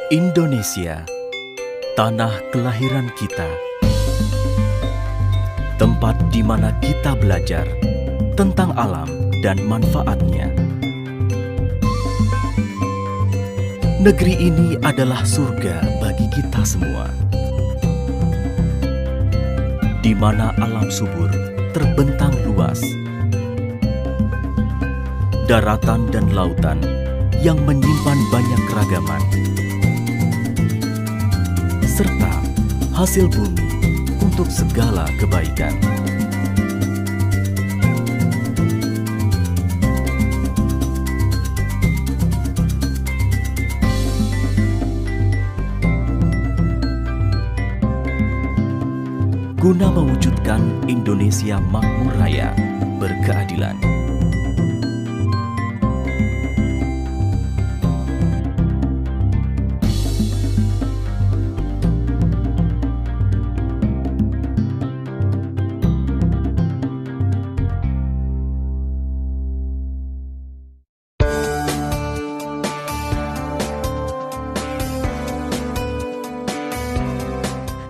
Indonesia, tanah kelahiran kita, tempat di mana kita belajar tentang alam dan manfaatnya. Negeri ini adalah surga bagi kita semua, di mana alam subur terbentang luas, daratan dan lautan yang menyimpan banyak keragaman, serta hasil bumi untuk segala kebaikan. Guna mewujudkan Indonesia makmur raya, berkeadilan.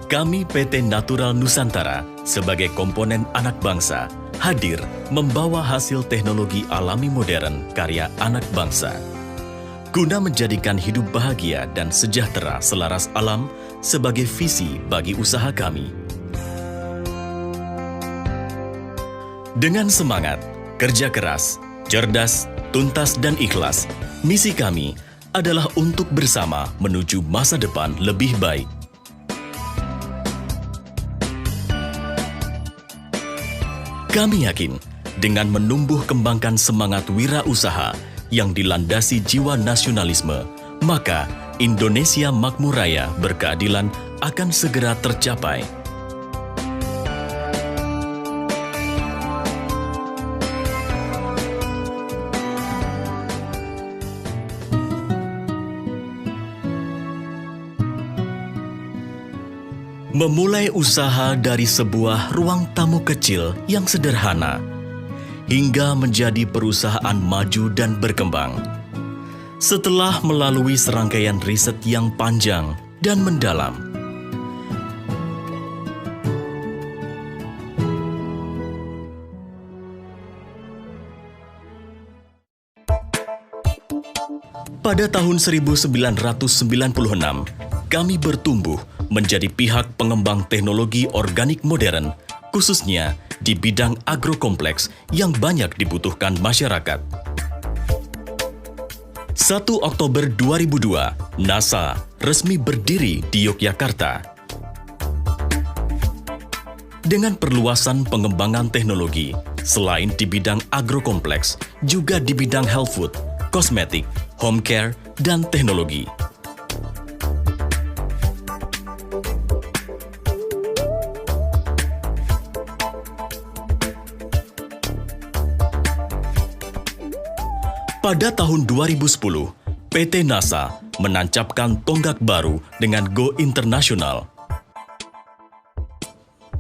Kami PT Natural Nusantara sebagai komponen anak bangsa hadir membawa hasil teknologi alami modern karya anak bangsa. Guna menjadikan hidup bahagia dan sejahtera selaras alam sebagai visi bagi usaha kami. Dengan semangat, kerja keras, cerdas, tuntas dan ikhlas, misi kami adalah untuk bersama menuju masa depan lebih baik. Kami yakin, dengan menumbuh kembangkan semangat wirausaha yang dilandasi jiwa nasionalisme, maka Indonesia makmur raya berkeadilan akan segera tercapai. Memulai usaha dari sebuah ruang tamu kecil yang sederhana, hingga menjadi perusahaan maju dan berkembang. Setelah melalui serangkaian riset yang panjang dan mendalam, pada tahun 1996, kami bertumbuh menjadi pihak pengembang teknologi organik modern, khususnya di bidang agrokompleks yang banyak dibutuhkan masyarakat. 1 Oktober 2002, NASA resmi berdiri di Yogyakarta. Dengan perluasan pengembangan teknologi, selain di bidang agrokompleks, juga di bidang health food, kosmetik, home care, dan teknologi. Pada tahun 2010, PT NASA menancapkan tonggak baru dengan Go Internasional.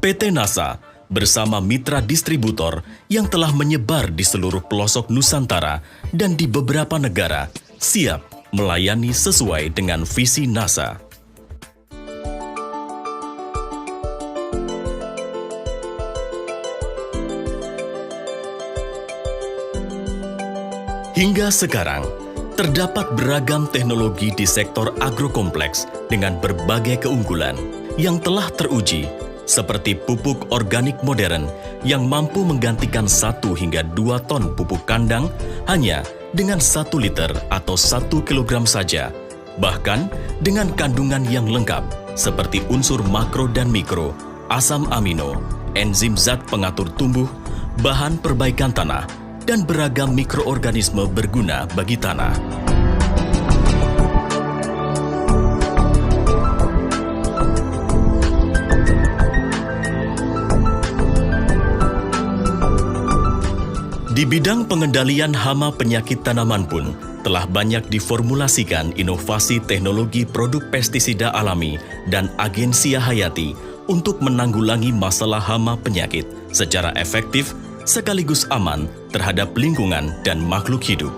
PT NASA bersama mitra distributor yang telah menyebar di seluruh pelosok Nusantara dan di beberapa negara siap melayani sesuai dengan visi NASA. Hingga sekarang, terdapat beragam teknologi di sektor agrokompleks dengan berbagai keunggulan yang telah teruji, seperti pupuk organik modern yang mampu menggantikan 1 hingga 2 ton pupuk kandang hanya dengan 1 liter atau 1 kilogram saja, bahkan dengan kandungan yang lengkap seperti unsur makro dan mikro, asam amino, enzim zat pengatur tumbuh, bahan perbaikan tanah, dan beragam mikroorganisme berguna bagi tanah. Di bidang pengendalian hama penyakit tanaman pun telah banyak diformulasikan inovasi teknologi produk pestisida alami dan agensia hayati untuk menanggulangi masalah hama penyakit secara efektif sekaligus aman terhadap lingkungan dan makhluk hidup.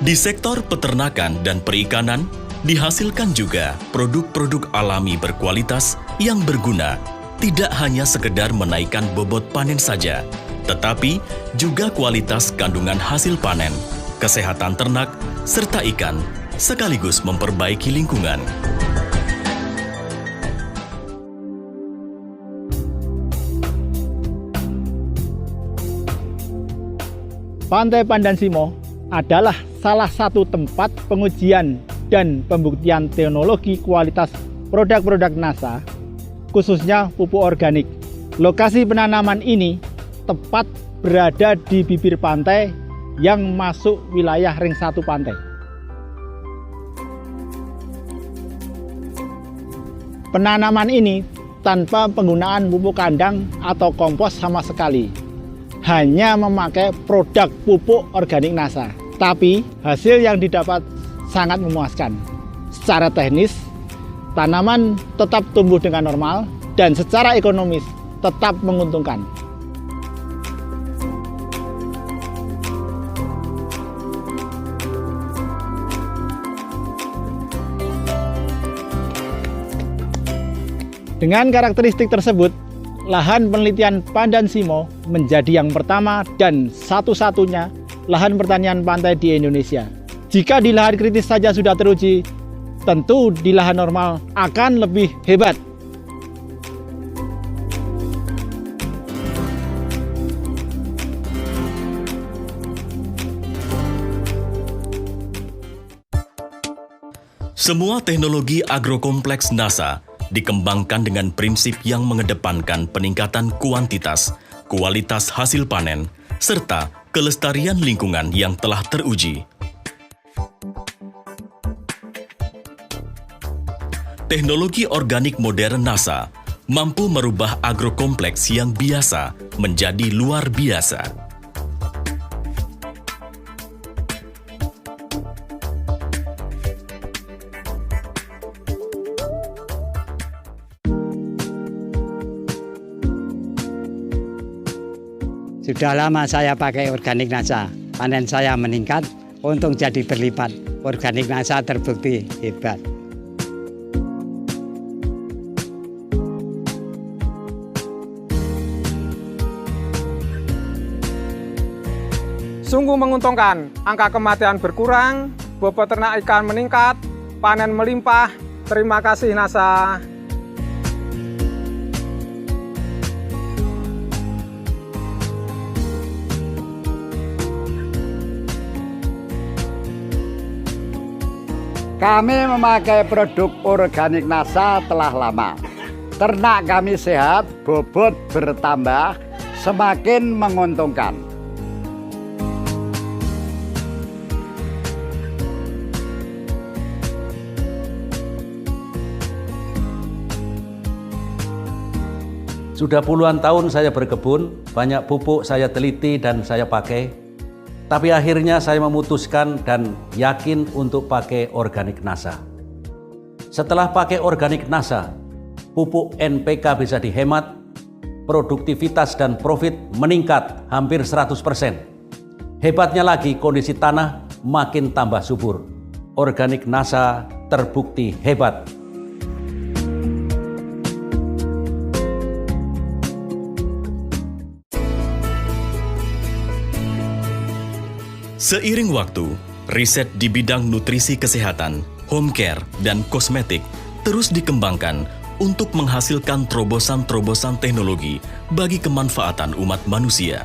Di sektor peternakan dan perikanan, dihasilkan juga produk-produk alami berkualitas yang berguna, tidak hanya sekedar menaikkan bobot panen saja, tetapi juga kualitas kandungan hasil panen, kesehatan ternak, serta ikan, sekaligus memperbaiki lingkungan. Pantai Pandansimo adalah salah satu tempat pengujian dan pembuktian teknologi kualitas produk-produk NASA, khususnya pupuk organik. Lokasi penanaman ini tepat berada di bibir pantai yang masuk wilayah ring 1 pantai. Penanaman ini tanpa penggunaan pupuk kandang atau kompos sama sekali. Hanya memakai produk pupuk organik NASA. Tapi hasil yang didapat sangat memuaskan. Secara teknis, tanaman tetap tumbuh dengan normal dan secara ekonomis tetap menguntungkan. Dengan karakteristik tersebut, lahan penelitian Pandansimo menjadi yang pertama dan satu-satunya lahan pertanian pantai di Indonesia. Jika di lahan kritis saja sudah teruji, tentu di lahan normal akan lebih hebat. Semua teknologi agrokompleks NASA dikembangkan dengan prinsip yang mengedepankan peningkatan kuantitas, kualitas hasil panen, serta kelestarian lingkungan yang telah teruji. Teknologi organik modern NASA mampu merubah agrokompleks yang biasa menjadi luar biasa. Sudah lama saya pakai organik NASA, panen saya meningkat, untung jadi berlipat. Organik NASA terbukti hebat. Sungguh menguntungkan, angka kematian berkurang, bobot ternak ikan meningkat, panen melimpah. Terima kasih NASA. Kami memakai produk organik NASA telah lama. Ternak kami sehat, bobot bertambah, semakin menguntungkan. Sudah puluhan tahun saya berkebun, banyak pupuk saya teliti dan saya pakai. Tapi akhirnya saya memutuskan dan yakin untuk pakai organik NASA. Setelah pakai organik NASA, pupuk NPK bisa dihemat, produktivitas dan profit meningkat hampir 100%. Hebatnya lagi kondisi tanah makin tambah subur. Organik NASA terbukti hebat. Seiring waktu, riset di bidang nutrisi kesehatan, home care, dan kosmetik terus dikembangkan untuk menghasilkan terobosan-terobosan teknologi bagi kemanfaatan umat manusia.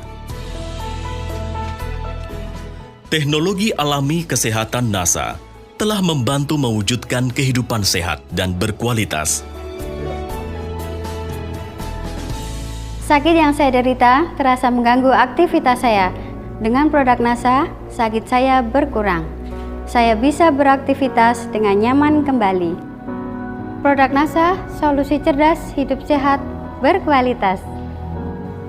Teknologi alami kesehatan NASA telah membantu mewujudkan kehidupan sehat dan berkualitas. Sakit yang saya derita terasa mengganggu aktivitas saya. Dengan produk NASA, sakit saya berkurang. Saya bisa beraktivitas dengan nyaman kembali. Produk NASA, solusi cerdas, hidup sehat, berkualitas.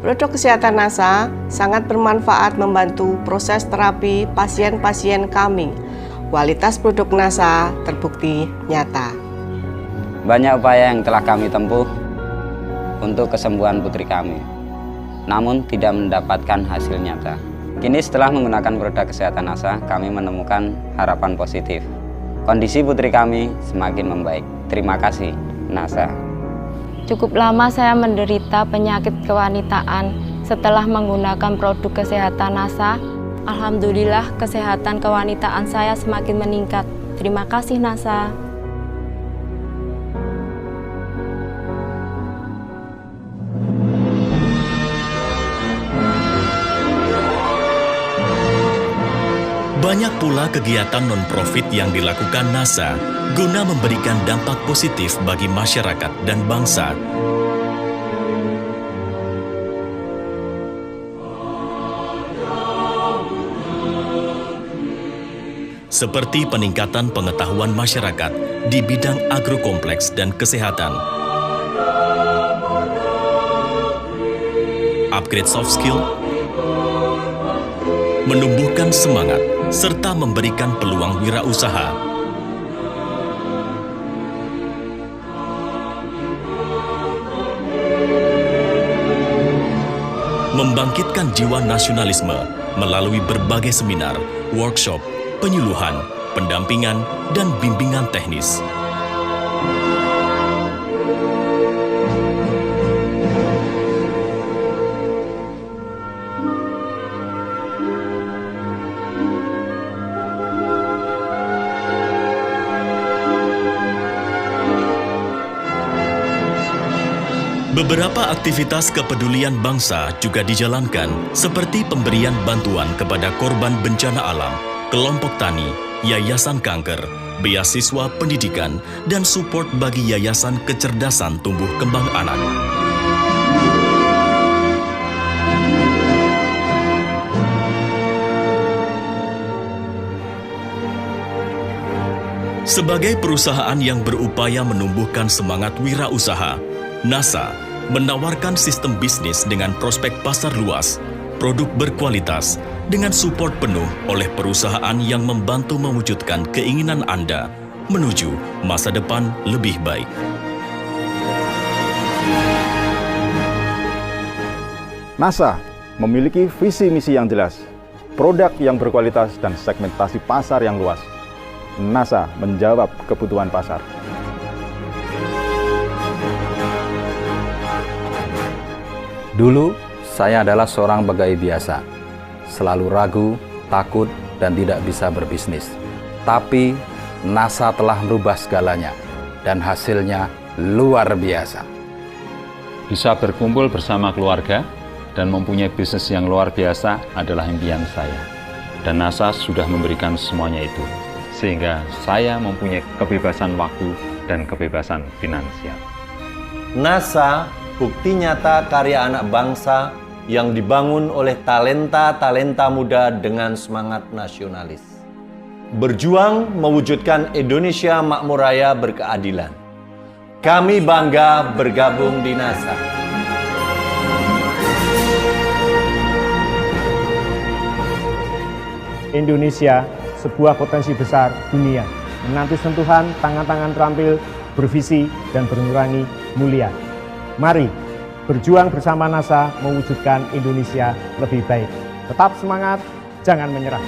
Produk kesehatan NASA sangat bermanfaat membantu proses terapi pasien-pasien kami. Kualitas produk NASA terbukti nyata. Banyak upaya yang telah kami tempuh untuk kesembuhan putri kami, namun tidak mendapatkan hasil nyata. Kini setelah menggunakan produk kesehatan NASA, kami menemukan harapan positif. Kondisi putri kami semakin membaik. Terima kasih, NASA. Cukup lama saya menderita penyakit kewanitaan. Setelah menggunakan produk kesehatan NASA, alhamdulillah kesehatan kewanitaan saya semakin meningkat. Terima kasih, NASA. Banyak pula kegiatan non-profit yang dilakukan NASA guna memberikan dampak positif bagi masyarakat dan bangsa. Seperti peningkatan pengetahuan masyarakat di bidang agrokompleks dan kesehatan, upgrade soft skill, menumbuhkan semangat, serta memberikan peluang wirausaha. Membangkitkan jiwa nasionalisme melalui berbagai seminar, workshop, penyuluhan, pendampingan, dan bimbingan teknis. Beberapa aktivitas kepedulian bangsa juga dijalankan, seperti pemberian bantuan kepada korban bencana alam, kelompok tani, yayasan kanker, beasiswa pendidikan, dan support bagi yayasan kecerdasan tumbuh kembang anak. Sebagai perusahaan yang berupaya menumbuhkan semangat wirausaha, NASA menawarkan sistem bisnis dengan prospek pasar luas, produk berkualitas, dengan support penuh oleh perusahaan yang membantu mewujudkan keinginan Anda menuju masa depan lebih baik. NASA memiliki visi misi yang jelas, produk yang berkualitas dan segmentasi pasar yang luas. NASA menjawab kebutuhan pasar. Dulu, saya adalah seorang pegawai biasa, selalu ragu, takut, dan tidak bisa berbisnis. Tapi, NASA telah merubah segalanya, dan hasilnya luar biasa. Bisa berkumpul bersama keluarga dan mempunyai bisnis yang luar biasa adalah impian saya. Dan NASA sudah memberikan semuanya itu, sehingga saya mempunyai kebebasan waktu dan kebebasan finansial. NASA bukti nyata karya anak bangsa yang dibangun oleh talenta-talenta muda dengan semangat nasionalis. Berjuang mewujudkan Indonesia makmur raya berkeadilan. Kami bangga bergabung di NASA. Indonesia, sebuah potensi besar dunia, menanti sentuhan tangan-tangan terampil, bervisi, dan bernurani mulia. Mari berjuang bersama NASA mewujudkan Indonesia lebih baik. Tetap semangat, jangan menyerah.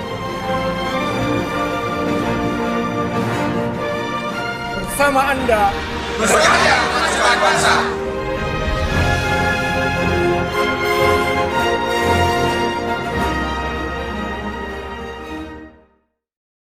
Bersama Anda, berkarya memajukan bangsa.